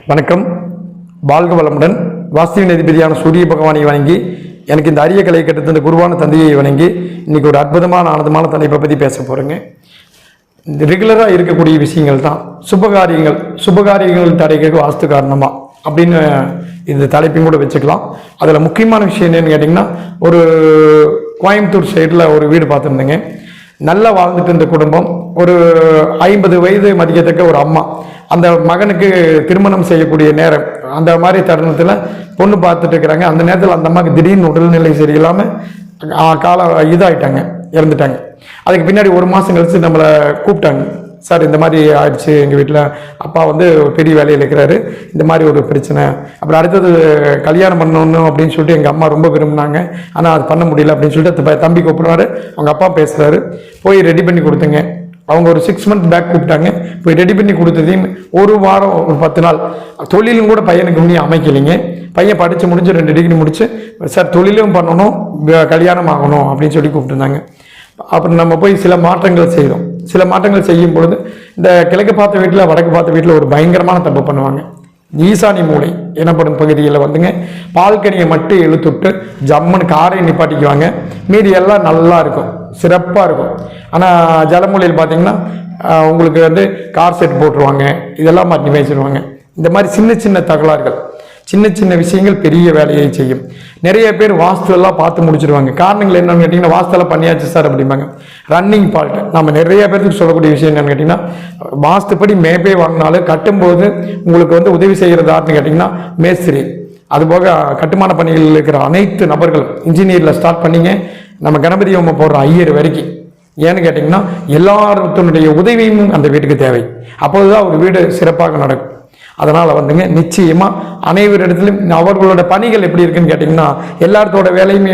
வணக்கம். வாழ்க வளமுடன். வாஸ்து அதிபதியான சூரிய பகவானை வணங்கி, எனக்கு இந்த அரிய கலை கற்று இந்த குருவான தந்தையை வணங்கி, இன்னைக்கு ஒரு அற்புதமான ஆனந்தமான தலைப்பை பற்றி பேச போகிறேங்க. இந்த ரெகுலராக இருக்கக்கூடிய விஷயங்கள் தான் சுபகாரியங்கள் தடைகளுக்கு வாஸ்து காரணமா அப்படின்னு இந்த தலைப்பையும் கூட வச்சுக்கலாம். அதில் முக்கியமான விஷயம் என்னன்னு கேட்டிங்கன்னா, ஒரு கோயம்புத்தூர் சைடில் ஒரு வீடு பார்த்துருந்தேங்க. நல்லா வாழ்ந்துட்டு இருந்த குடும்பம். ஒரு 50 வயது மதிக்கத்தக்க ஒரு அம்மா. அந்த மகனுக்கு திருமணம் செய்யக்கூடிய நேரம், அந்த மாதிரி தருணத்தில் பொண்ணு பார்த்துட்டு இருக்கிறாங்க. அந்த நேரத்தில் அந்த அம்மாவுக்கு திடீர்னு உடல்நிலை சரியில்லாமல் இதாகிட்டாங்க, இறந்துட்டாங்க. அதுக்கு பின்னாடி 1 மாதம் கழிச்சு நம்மளை கூப்பிட்டாங்க. சார், இந்த மாதிரி ஆயிடுச்சு, எங்கள் வீட்டில் அப்பா பெரிய வேலையில் இருக்கிறாரு, இந்த மாதிரி ஒரு பிரச்சனை. அப்புறம் அடுத்தது கல்யாணம் பண்ணணும் அப்படின்னு சொல்லிட்டு எங்கள் அம்மா ரொம்ப விரும்பினாங்க. ஆனால் அது பண்ண முடியல அப்படின்னு சொல்லிட்டு தம்பி கூப்பிடுவாரு, அவங்க அப்பா பேசுகிறாரு. போய் ரெடி பண்ணி கொடுத்தங்க. அவங்க ஒரு 6 மந்த் பேக் கூப்பிட்டாங்க. போய் ரெடி பண்ணி கொடுத்ததையும் ஒரு வாரம், ஒரு 10 நாள் தொழிலும் கூட பையனுக்கு முன்னே அமைக்கலைங்க. பையன் படித்து முடிச்சு 2 டிகிரி முடிச்சு, சார் தொழிலும் பண்ணணும், கல்யாணம் ஆகணும் அப்படின்னு சொல்லி கூப்பிட்டுருந்தாங்க. அப்புறம் நம்ம போய் சில மாற்றங்கள் செய்தோம். சில மாற்றங்கள் செய்யும் பொழுது இந்த கிழக்கு பார்த்த வீட்டில் வடக்கு பார்த்த வீட்டில் ஒரு பயங்கரமான தப்பு பண்ணுவாங்க. ஈசானி மூளை எனப்படும் பகுதியில் பால்கனியை மட்டும் இழுத்துட்டு ஜம்முன்னு காரை நிப்பாட்டிக்குவாங்க. மீதி எல்லாம் நல்லா இருக்கும், சிறப்பாக இருக்கும். ஆனால் ஜலமூலையில் பார்த்தீங்கன்னா உங்களுக்கு கார் செட் போட்டுருவாங்க, இதெல்லாம் மாற்றி வச்சிருவாங்க. இந்த மாதிரி சின்ன சின்ன தகவல்கள், சின்ன சின்ன விஷயங்கள் பெரிய வேலையை செய்யும். நிறைய பேர் வாஸ்து எல்லாம் பார்த்து முடிச்சிருவாங்க. காரணங்கள் என்னன்னு கேட்டிங்கன்னா, வாஸ்தெல்லாம் பண்ணியாச்சு சார் அப்படிம்பாங்க. Running fault. நம்ம நிறைய பேருக்கு சொல்லக்கூடிய விஷயம் என்னன்னு கேட்டிங்கன்னா, வாஸ்துப்படி மேபே வாங்கினாலும் கட்டும்போது உங்களுக்கு உதவி செய்கிறதான்னு கேட்டிங்கன்னா மேஸ்திரி, அதுபோக கட்டுமான பணிகளில் இருக்கிற அனைத்து நபர்களும், இன்ஜினியரில் ஸ்டார்ட் பண்ணிங்க நம்ம கணபதி ஹோமம் போடுற ஐயர் வரைக்கும். ஏன்னு கேட்டிங்கன்னா, எல்லாருடைய உதவியும் அந்த வீட்டுக்கு தேவை. அப்போதுதான் ஒரு வீடு சிறப்பாக நடக்கும். அதனால் நிச்சயமாக அனைவரிடத்திலும் அவர்களோட பணிகள் எப்படி இருக்குன்னு கேட்டிங்கன்னா, எல்லாத்தோட வேலையுமே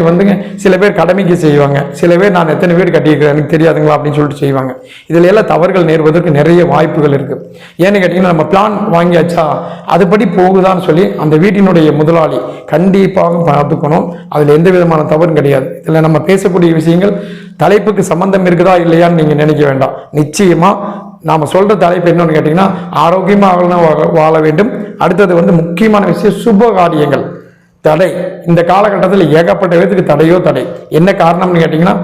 சில பேர் கடமைக்கு செய்வாங்க. சில பேர் நான் எத்தனை வீடு கட்டியிருக்கிறேன் எனக்கு தெரியாதுங்களா அப்படின்னு சொல்லிட்டு செய்வாங்க. இதில் எல்லாம் தவறுகள் நேர்வதற்கு நிறைய வாய்ப்புகள் இருக்குது. ஏன்னு கேட்டிங்கன்னா, நம்ம பிளான் வாங்கியாச்சா அதுபடி போகுதான்னு சொல்லி அந்த வீட்டினுடைய முதலாளி கண்டிப்பாக பார்த்துக்கணும். அதில் எந்த விதமான தவறும் கிடையாது. இதில் நம்ம பேசக்கூடிய விஷயங்கள் தலைப்புக்கு சம்பந்தம் இருக்குதா இல்லையான்னு நீங்கள் நினைக்க வேண்டாம். நிச்சயமாக நாம் சொல்கிற தலைப்பு என்னன்னு கேட்டிங்கன்னா, ஆரோக்கியமாக வாழ வேண்டும். அடுத்தது முக்கியமான விஷயம் சுபகாரியங்கள் தடை. இந்த காலகட்டத்தில் ஏகப்பட்ட பேருக்கு தடை. என்ன காரணம்னு கேட்டிங்கன்னா,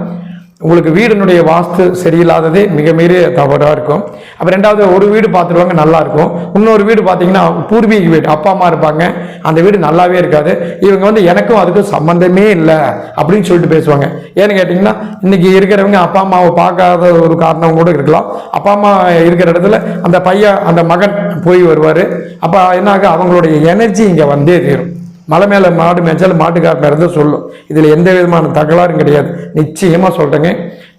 உங்களுக்கு வீடினுடைய வாஸ்து சரியில்லாததே மிக மீறிய தவறாக இருக்கும். அப்புறம் 2வது ஒரு வீடு பார்த்துருவாங்க, நல்லா இருக்கும். இன்னொரு வீடு பார்த்தீங்கன்னா பூர்வீக வீடு, அப்பா அம்மா இருப்பாங்க, அந்த வீடு நல்லாவே இருக்காது. இவங்க எனக்கும் அதுக்கும் சம்பந்தமே இல்லை அப்படின்னு சொல்லிட்டு பேசுவாங்க. ஏன்னு கேட்டிங்கன்னா, இன்னைக்கு இருக்கிறவங்க அப்பா அம்மாவை பார்க்காத ஒரு காரணம் கூட இருக்கலாம். அப்பா அம்மா இருக்கிற இடத்துல அந்த பையன், அந்த மகன் போய் வருவார். அப்போ என்னாக அவங்களுடைய எனர்ஜி இங்கே வந்தே தீரும். மலை மேலே மாடு மேய்ச்சாலும் மாட்டுக்காரன் இருந்து சொல்லும். இதில் எந்த விதமான தகவலும் கிடையாது. நிச்சயமாக சொல்கிறேங்க,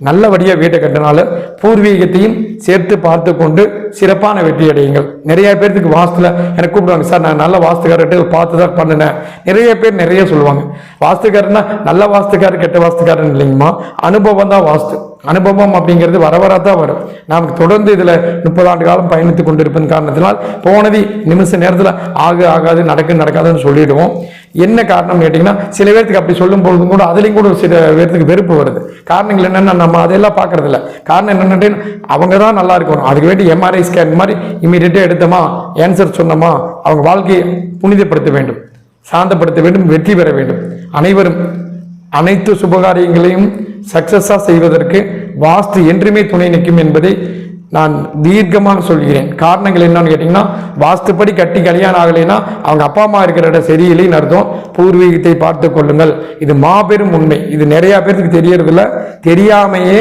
நல்லபடியாக வீட்டை கட்டினாலும் பூர்வீகத்தையும் சேர்த்து பார்த்து கொண்டு சிறப்பான வெற்றி அடையுங்கள். நிறைய பேருக்கு வாஸ்துல எனக்கு கூப்பிடுவாங்க, சார் நான் நல்ல வாஸ்துக்காரர்கிட்ட பார்த்து தான் பண்ணினேன். நிறைய பேர் நிறைய சொல்லுவாங்க. வாஸ்துக்காரன்னா நல்ல வாஸ்துக்காரர் கெட்ட வாஸ்துக்காரன் இல்லைங்கம்மா, அனுபவம் தான் வாஸ்து. அனுபவம் அப்படிங்கிறது வரதான் வரும். நமக்கு தொடர்ந்து இதில் 30 ஆண்டு காலம் பயணித்து கொண்டிருப்பதன் காரணத்தினால் போனது நிமிஷ நேரத்தில் ஆகாது நடக்காதுன்னு சொல்லிடுவோம். என்ன காரணம் கேட்டிங்கன்னா, சில பேருக்கு அப்படி சொல்லும் பொழுதும் கூட அதுலேயும் கூட சில பேருக்கு வெறுப்பு வருது. காரணங்கள் என்னென்னா, நம்ம அதெல்லாம் பார்க்கறது இல்லை. காரணம் என்னென்னு அவங்க தான் நல்லா இருக்கணும். அதுக்கு வேண்டி MRI ஸ்கேன் மாதிரி இமீடியட்டாக எடுத்தோமா, ஆன்சர் சொன்னோமா, அவங்க வாழ்க்கையை புனிதப்படுத்த வேண்டும், சாந்தப்படுத்த வேண்டும், வெற்றி பெற வேண்டும். அனைவரும் அனைத்து சுபகாரியங்களையும் சக்சஸாக செய்வதற்கு வாஸ்து என்றுமே துணை நிற்கும் என்பதை நான் தீர்க்கமாக சொல்கிறேன். காரணங்கள் என்னன்னு கேட்டிங்கன்னா, வாஸ்துப்படி கட்டி கல்யாணம் ஆகலைன்னா அவங்க அப்பா அம்மா இருக்கிற இடம் சரியில்லைன்னு அர்த்தம். பூர்வீகத்தை பார்த்து கொள்ளுங்கள். இது மாபெரும் உண்மை. இது நிறைய பேருக்கு தெரியறதில்ல. தெரியாமையே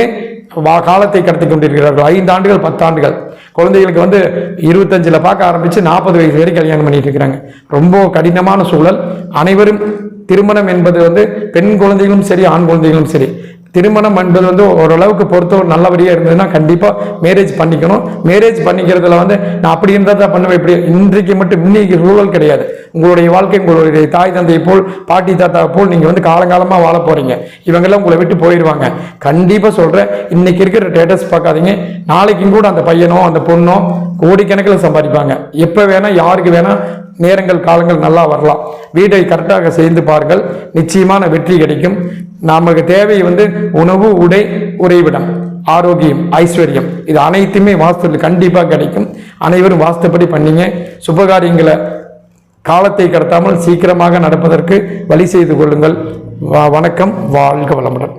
காலத்தை கடத்தி கொண்டிருக்கிறார்கள். 5 ஆண்டுகள் 10 ஆண்டுகள் குழந்தைகளுக்கு 25ல் பார்க்க ஆரம்பித்து 40 வயசு வரை கல்யாணம் பண்ணிட்டு இருக்கிறாங்க. ரொம்ப கடினமான சூழல். அனைவரும் திருமணம் என்பது பெண் குழந்தைகளும் சரி, ஆண் குழந்தைகளும் சரி, திருமணம் என்பது ஓரளவுக்கு பொறுத்தவரை நல்லபடியாக இருந்ததுன்னா கண்டிப்பாக மேரேஜ் பண்ணிக்கணும். மேரேஜ் பண்ணிக்கிறதுல நான் அப்படி இருந்தால் தான் பண்ணுவேன். இப்படி இன்றைக்கு மட்டும் இன்னைக்கு சூழல் கிடையாது. உங்களுடைய வாழ்க்கை உங்களுடைய தாய் தந்தை போல், பாட்டி தாத்தா போல் நீங்கள் காலங்காலமாக வாழ போகிறீங்க. இவங்கெல்லாம் உங்களை விட்டு போயிடுவாங்க. கண்டிப்பாக சொல்கிறேன், இன்னைக்கு இருக்கிற ஸ்டேட்டஸ் பார்க்காதீங்க. நாளைக்கும் கூட அந்த பையனோ அந்த பொண்ணோ கோடிக்கணக்கில் சம்பாதிப்பாங்க. எப்போ வேணால் யாருக்கு வேணால் நேரங்கள் காலங்கள் நல்லா வரலாம். வீட்டை கரெக்டாக செய்து பாருங்கள், நிச்சயமான வெற்றி கிடைக்கும். நமக்கு தேவை உணவு, உடை, உறைவிடம். ஆரோக்கியம், ஐஸ்வர்யம், இது அனைத்துமே வாஸ்துவில் கண்டிப்பாக கிடைக்கும். அனைவரும் வாஸ்துப்படி பண்ணீங்க. சுபகாரியங்களை காலத்தை கடத்தாமல் சீக்கிரமாக நடப்பதற்கு வழி செய்து கொள்ளுங்கள். வணக்கம். வாழ்க வளமுடன்.